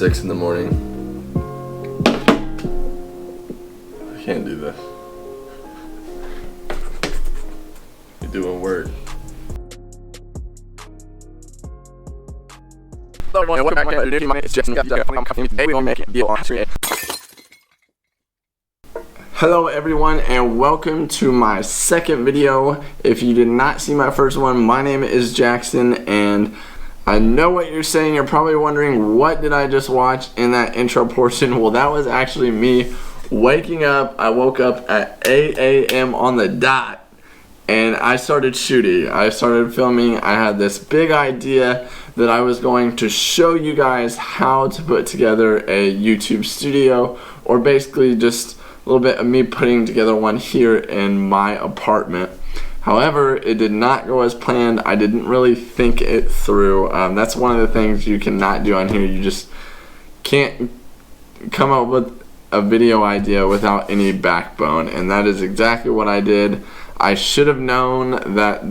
6 in the morning. I can't do this. You're doing work. Hello everyone, welcome back to my name is Jackson. Today we're going to make a deal on Instagram. Hello everyone and welcome to my second video. If you did not see my first one, my name is Jackson and I know what you're saying. You're probably wondering, what did I just watch in that intro portion? Well, that was actually me waking up. I woke up at 8 a.m. on the dot and I started shooting. I started filming. I had this big idea that I was going to show you guys how to put together a YouTube studio, or basically just a little bit of me putting together one here in my apartment. However, it did not go as planned. I didn't really think it through. That's one of the things you cannot do on here. You just can't come up with a video idea without any backbone, and that is exactly what I did. I should have known that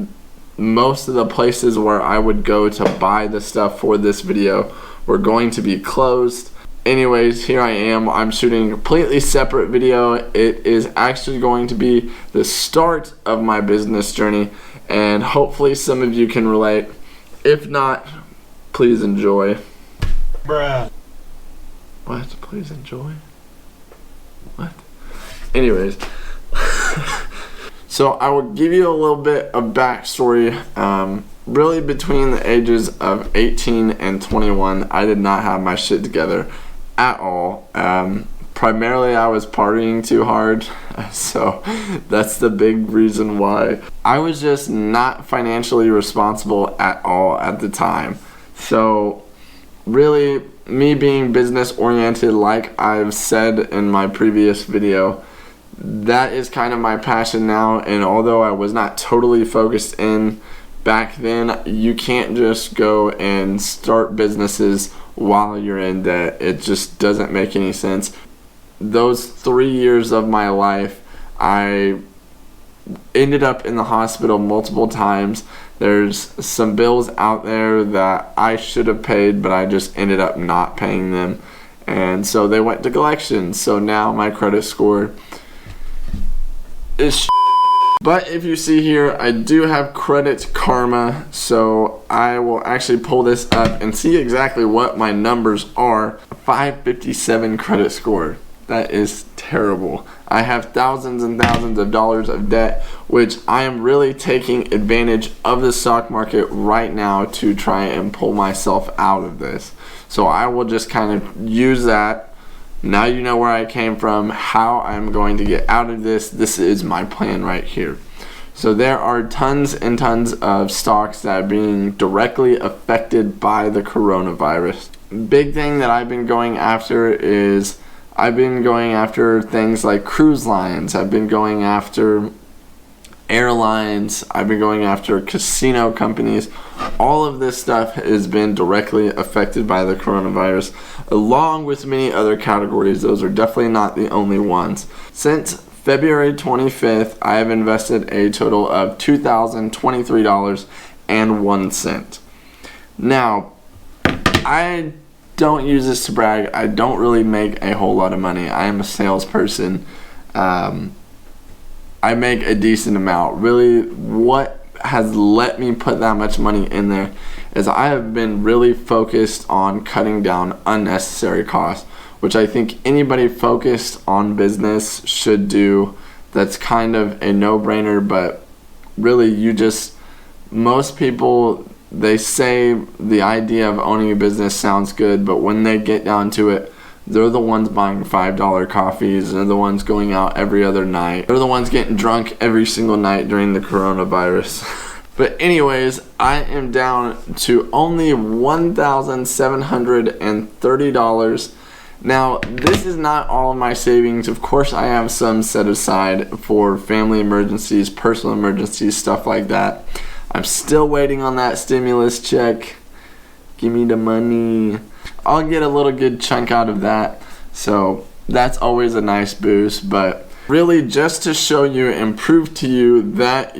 most of the places where I would go to buy the stuff for this video were going to be closed. Anyways, here I am. I'm shooting a completely separate video. It is actually going to be the start of my business journey, and hopefully some of you can relate. If not, please enjoy. Bruh. What? Please enjoy? What? Anyways. So I will give you a little bit of backstory. Really between the ages of 18 and 21, I did not have my shit together at all. Primarily I was partying too hard, so that's the big reason why. I was just not financially responsible at all at the time. So really, me being business oriented, like I've said in my previous video, that is kind of my passion now. And although I was not totally focused in back then, you can't just go and start businesses while you're in debt. It just doesn't make any sense. Those 3 years of my life, I ended up in the hospital multiple times. There's some bills out there that I should have paid, but I just ended up not paying them, and so they went to collections. So now my credit score is but if you see here, I do have Credit Karma, so I will actually pull this up and see exactly what my numbers are. 557 credit score. That is terrible. I have thousands and thousands of dollars of debt, which I am really taking advantage of the stock market right now to try and pull myself out of this. So I will just kind of use that. Now you know where I came from, how I'm going to get out of this. This is my plan right here. So there are tons and tons of stocks that are being directly affected by the coronavirus. Big thing that I've been going after is I've been going after things like cruise lines. I've been going after airlines. I've been going after casino companies. All of this stuff has been directly affected by the coronavirus, along with many other categories. Those are definitely not the only ones. Since February 25th, I have invested a total of $2,023.01. Now, I don't use this to brag. I don't really make a whole lot of money. I am a salesperson. I make a decent amount. Really, what has let me put that much money in there is I have been really focused on cutting down unnecessary costs, which I think anybody focused on business should do. That's kind of a no-brainer, but really most people, they say the idea of owning a business sounds good, but when they get down to it, they're the ones buying $5 coffees. They're the ones going out every other night. They're the ones getting drunk every single night during the coronavirus. But anyways, I am down to only $1,730. Now, this is not all of my savings. Of course, I have some set aside for family emergencies, personal emergencies, stuff like that. I'm still waiting on that stimulus check. Give me the money. I'll get a little good chunk out of that, so that's always a nice boost. But really, just to show you and prove to you that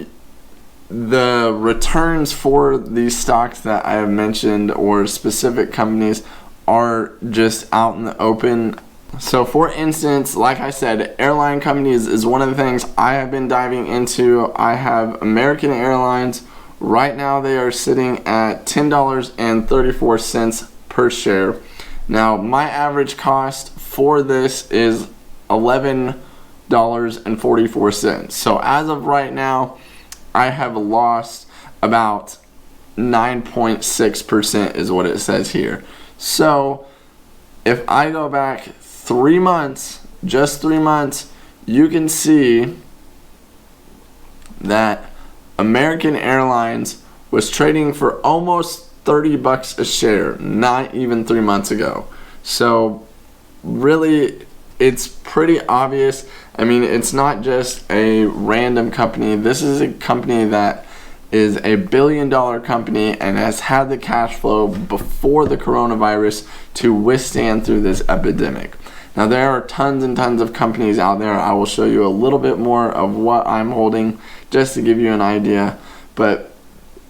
the returns for these stocks that I have mentioned or specific companies are just out in the open. So for instance, like I said, airline companies is one of the things I have been diving into. I have American Airlines. Right now they are sitting at $10.34 per share. Now my average cost for this is $11.44. So as of right now, I have lost about 9.6% is what it says here. So if I go back 3 months, just 3 months, you can see that American Airlines was trading for almost 30 bucks a share not even 3 months ago. So really, it's pretty obvious. I mean, it's not just a random company. This is a company that is a billion-dollar company and has had the cash flow before the coronavirus to withstand through this epidemic. Now, there are tons and tons of companies out there. I will show you a little bit more of what I'm holding just to give you an idea. But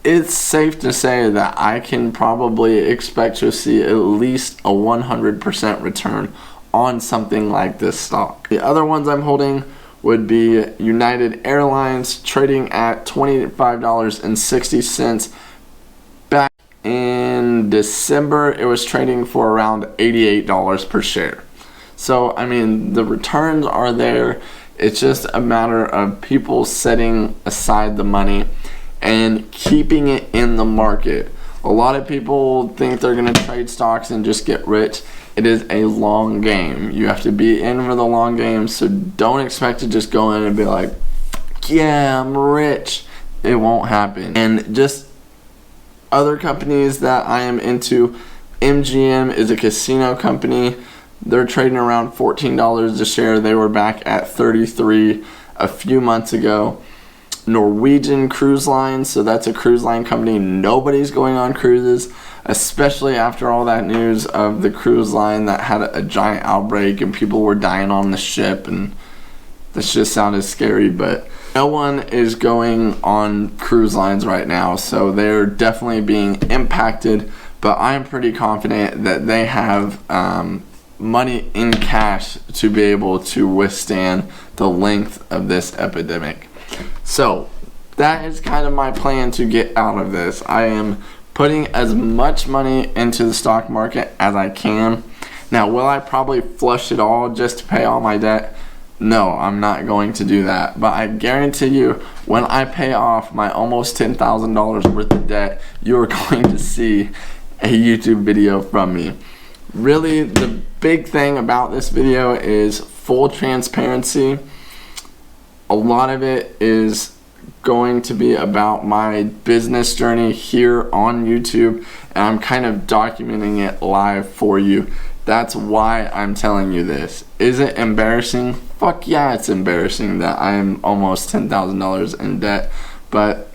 it's safe to say that I can probably expect to see at least a 100% return on something like this stock. The other ones I'm holding would be United Airlines, trading at $25.60. Back in December, it was trading for around $88 per share. So, I mean, the returns are there. It's just a matter of people setting aside the money and keeping it in the market. A lot of people think they're going to trade stocks and just get rich. It is a long game. You have to be in for the long game, so don't expect to just go in and be like, yeah, I'm rich. It won't happen. And just other companies that I am into, MGM is a casino company. They're trading around $14 a share. They were back at $33 a few months ago. Norwegian Cruise Line, so that's a cruise line company. Nobody's going on cruises, especially after all that news of the cruise line that had a giant outbreak and people were dying on the ship, and this just sounded scary, but no one is going on cruise lines right now, so they're definitely being impacted, but I'm pretty confident that they have money in cash to be able to withstand the length of this epidemic. So that is kind of my plan to get out of this. I am putting as much money into the stock market as I can. Now, will I probably flush it all just to pay all my debt? No, I'm not going to do that. But I guarantee you, when I pay off my almost $10,000 worth of debt, you are going to see a YouTube video from me. Really, the big thing about this video is full transparency. A lot of it is going to be about my business journey here on YouTube, and I'm kind of documenting it live for you. That's why I'm telling you this. Is it embarrassing? Fuck yeah, it's embarrassing that I'm almost $10,000 in debt, but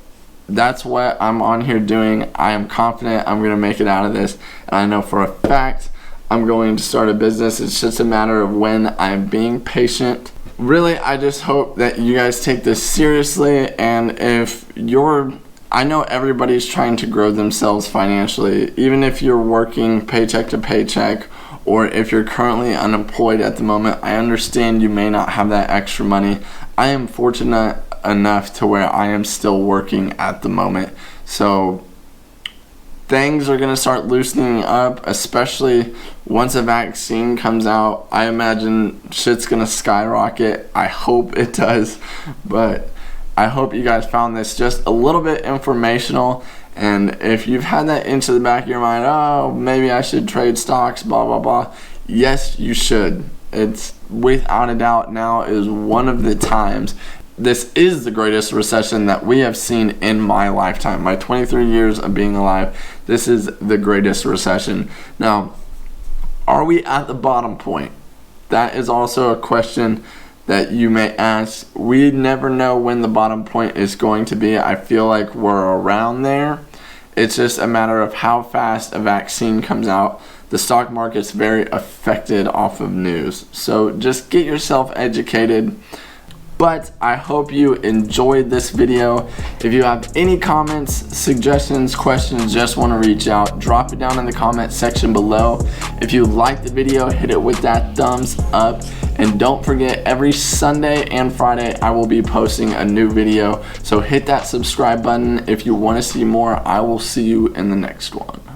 that's what I'm on here doing. I am confident I'm going to make it out of this, and I know for a fact I'm going to start a business. It's just a matter of when. I'm being patient. Really, I just hope that you guys take this seriously, and I know everybody's trying to grow themselves financially, even if you're working paycheck to paycheck, or if you're currently unemployed at the moment. I understand you may not have that extra money. I am fortunate enough to where I am still working at the moment, so things are going to start loosening up, especially once a vaccine comes out. I imagine shit's going to skyrocket. I hope it does, but I hope you guys found this just a little bit informational, and if you've had that into the back of your mind, oh, maybe I should trade stocks, blah, blah, blah, yes, you should. It's without a doubt now is one of the times. This is the greatest recession that we have seen in my lifetime. My 23 years of being alive, this is the greatest recession. Now, are we at the bottom point? That is also a question that you may ask. We never know when the bottom point is going to be. I feel like we're around there. It's just a matter of how fast a vaccine comes out. The stock market's very affected off of news. So just get yourself educated. But I hope you enjoyed this video. If you have any comments, suggestions, questions, just want to reach out, drop it down in the comment section below. If you liked the video, hit it with that thumbs up. And don't forget, every Sunday and Friday, I will be posting a new video. So hit that subscribe button if you want to see more. I will see you in the next one.